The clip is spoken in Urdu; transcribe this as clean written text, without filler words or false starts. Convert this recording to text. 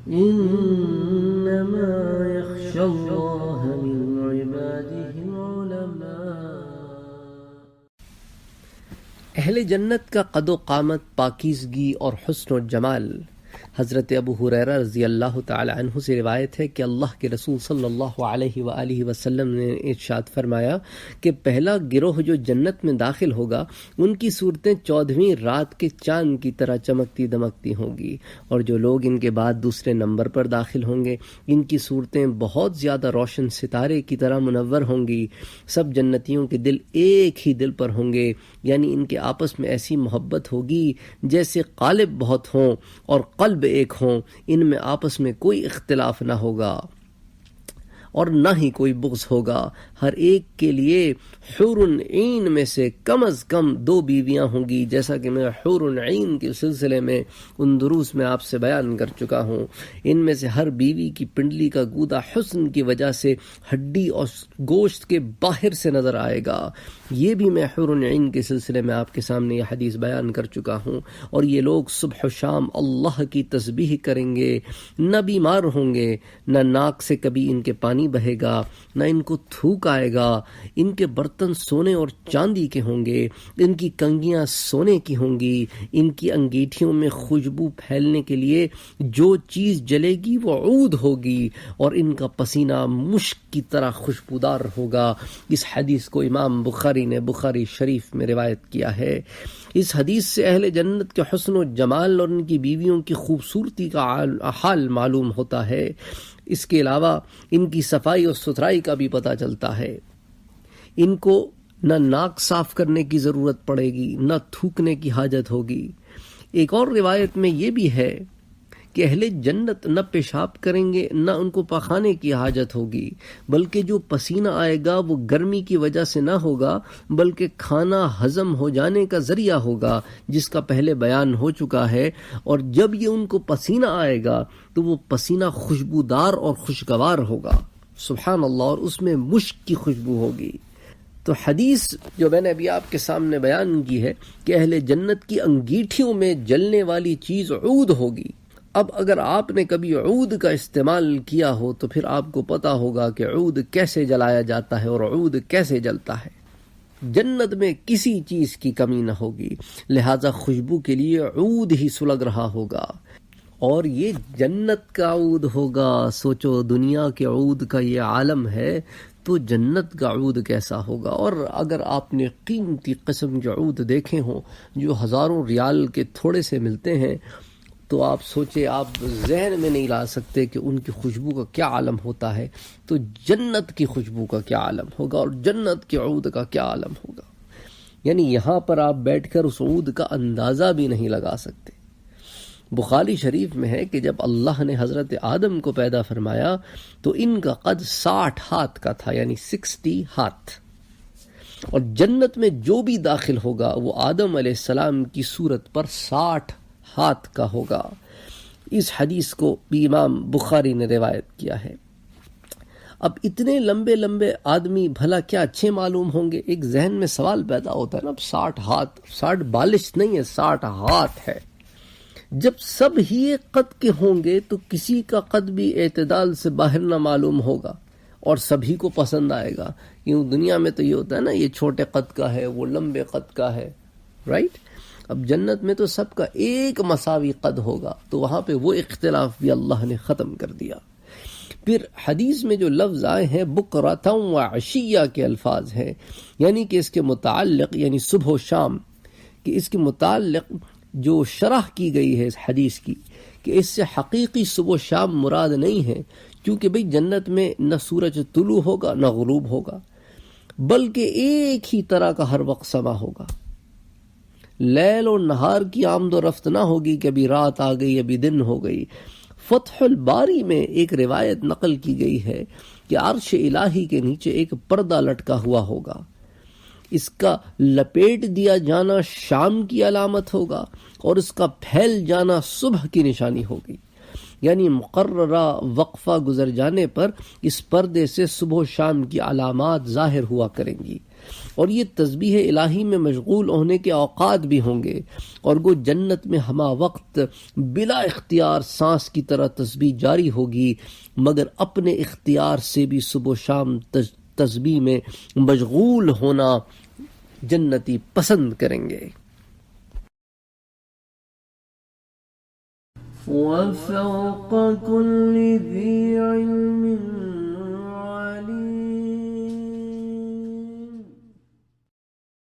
انما يخشى الله من عباده العلماء۔ اہل جنت کا قد و قامت، پاکیزگی اور حسن و جمال۔ حضرت ابو ہریرہ رضی اللہ تعالی عنہ سے روایت ہے کہ اللہ کے رسول صلی اللہ علیہ وآلہ وسلم نے ارشاد فرمایا کہ پہلا گروہ جو جنت میں داخل ہوگا ان کی صورتیں 14ویں رات کے چاند کی طرح چمکتی دمکتی ہوں گی، اور جو لوگ ان کے بعد دوسرے نمبر پر داخل ہوں گے ان کی صورتیں بہت زیادہ روشن ستارے کی طرح منور ہوں گی۔ سب جنتیوں کے دل ایک ہی دل پر ہوں گے، یعنی ان کے آپس میں ایسی محبت ہوگی جیسے قالب بہت ہوں اور قلب ایک ہوں، ان میں آپس میں کوئی اختلاف نہ ہوگا اور نہ ہی کوئی بغض ہوگا۔ ہر ایک کے لیے حور عین میں سے کم از کم 2 بیویاں ہوں گی، جیسا کہ میں حور عین کے سلسلے میں ان دروس میں آپ سے بیان کر چکا ہوں۔ ان میں سے ہر بیوی کی پنڈلی کا گودا حسن کی وجہ سے ہڈی اور گوشت کے باہر سے نظر آئے گا۔ یہ بھی میں حور عین کے سلسلے میں آپ کے سامنے یہ حدیث بیان کر چکا ہوں۔ اور یہ لوگ صبح و شام اللہ کی تسبیح کریں گے، نہ بیمار ہوں گے، نہ ناک سے کبھی ان کے پانی بہے گا، نہ ان کو تھوک آئے گا۔ ان کے برتن سونے اور چاندی کے ہوں گے، ان کی کنگیاں سونے کی ہوں گی، ان کی انگیٹھیوں میں خوشبو پھیلنے کے لیے جو چیز جلے گی وہ عود ہوگی، اور ان کا پسینہ مشک کی طرح خوشبودار ہوگا۔ اس حدیث کو امام بخاری نے بخاری شریف میں روایت کیا ہے۔ اس حدیث سے اہل جنت کے حسن و جمال اور ان کی بیویوں کی خوبصورتی کا حال معلوم ہوتا ہے۔ اس کے علاوہ ان کی صفائی اور ستھرائی کا بھی پتہ چلتا ہے۔ ان کو نہ ناک صاف کرنے کی ضرورت پڑے گی، نہ تھوکنے کی حاجت ہوگی۔ ایک اور روایت میں یہ بھی ہے کہ اہل جنت نہ پیشاب کریں گے، نہ ان کو پخانے کی حاجت ہوگی، بلکہ جو پسینہ آئے گا وہ گرمی کی وجہ سے نہ ہوگا بلکہ کھانا ہضم ہو جانے کا ذریعہ ہوگا، جس کا پہلے بیان ہو چکا ہے۔ اور جب یہ ان کو پسینہ آئے گا تو وہ پسینہ خوشبودار اور خوشگوار ہوگا، سبحان اللہ، اور اس میں مشک کی خوشبو ہوگی۔ تو حدیث جو میں نے ابھی آپ کے سامنے بیان کی ہے کہ اہل جنت کی انگیٹھیوں میں جلنے والی چیز عود ہوگی۔ اب اگر آپ نے کبھی عود کا استعمال کیا ہو تو پھر آپ کو پتا ہوگا کہ عود کیسے جلایا جاتا ہے اور عود کیسے جلتا ہے۔ جنت میں کسی چیز کی کمی نہ ہوگی، لہذا خوشبو کے لیے عود ہی سلگ رہا ہوگا، اور یہ جنت کا عود ہوگا۔ سوچو، دنیا کے عود کا یہ عالم ہے تو جنت کا عود کیسا ہوگا۔ اور اگر آپ نے قیمتی قسم کے عود دیکھے ہوں جو ہزاروں ریال کے تھوڑے سے ملتے ہیں تو آپ سوچے، آپ ذہن میں نہیں لا سکتے کہ ان کی خوشبو کا کیا عالم ہوتا ہے، تو جنت کی خوشبو کا کیا عالم ہوگا اور جنت کے عود کا کیا عالم ہوگا۔ یعنی یہاں پر آپ بیٹھ کر اس عود کا اندازہ بھی نہیں لگا سکتے۔ بخاری شریف میں ہے کہ جب اللہ نے حضرت آدم کو پیدا فرمایا تو ان کا قد 60 ہاتھ کا تھا، یعنی 60 ہاتھ، اور جنت میں جو بھی داخل ہوگا وہ آدم علیہ السلام کی صورت پر 60 ہاتھ کا ہوگا۔ اس حدیث کو بھی امام بخاری نے روایت کیا ہے۔ اب اتنے لمبے لمبے آدمی بھلا کیا اچھے معلوم ہوں گے؟ ایک ذہن میں سوال پیدا ہوتا ہے نا، اب 60 ہاتھ، 60 بالش نہیں ہے، 60 ہاتھ ہے۔ جب سب ہی ایک قد کے ہوں گے تو کسی کا قد بھی اعتدال سے باہر نہ معلوم ہوگا اور سبھی کو پسند آئے گا۔ کیوں دنیا میں تو یہ ہوتا ہے نا، یہ چھوٹے قد کا ہے، وہ لمبے قد کا ہے، رائٹ؟ اب جنت میں تو سب کا ایک مساوی قد ہوگا، تو وہاں پہ وہ اختلاف بھی اللہ نے ختم کر دیا۔ پھر حدیث میں جو لفظ آئے ہیں بکرۃ و عشیہ کے الفاظ ہیں، یعنی کہ اس کے متعلق، یعنی صبح و شام، کہ اس کے متعلق جو شرح کی گئی ہے اس حدیث کی، کہ اس سے حقیقی صبح و شام مراد نہیں ہے، کیونکہ بھئی جنت میں نہ سورج طلوع ہوگا نہ غروب ہوگا، بلکہ ایک ہی طرح کا ہر وقت سما ہوگا۔ لیل اور نہار کی آمد و رفت نہ ہوگی کہ ابھی رات آ گئی ابھی دن ہو گئی۔ فتح الباری میں ایک روایت نقل کی گئی ہے کہ عرش الہی کے نیچے ایک پردہ لٹکا ہوا ہوگا، اس کا لپیٹ دیا جانا شام کی علامت ہوگا اور اس کا پھیل جانا صبح کی نشانی ہوگی، یعنی مقررہ وقفہ گزر جانے پر اس پردے سے صبح و شام کی علامات ظاہر ہوا کریں گی۔ اور یہ تسبیح الہی میں مشغول ہونے کے اوقات بھی ہوں گے، اور وہ جنت میں ہمہ وقت بلا اختیار سانس کی طرح تسبیح جاری ہوگی، مگر اپنے اختیار سے بھی صبح و شام تسبیح میں مشغول ہونا جنتی پسند کریں گے۔ وفوق كل ذي علم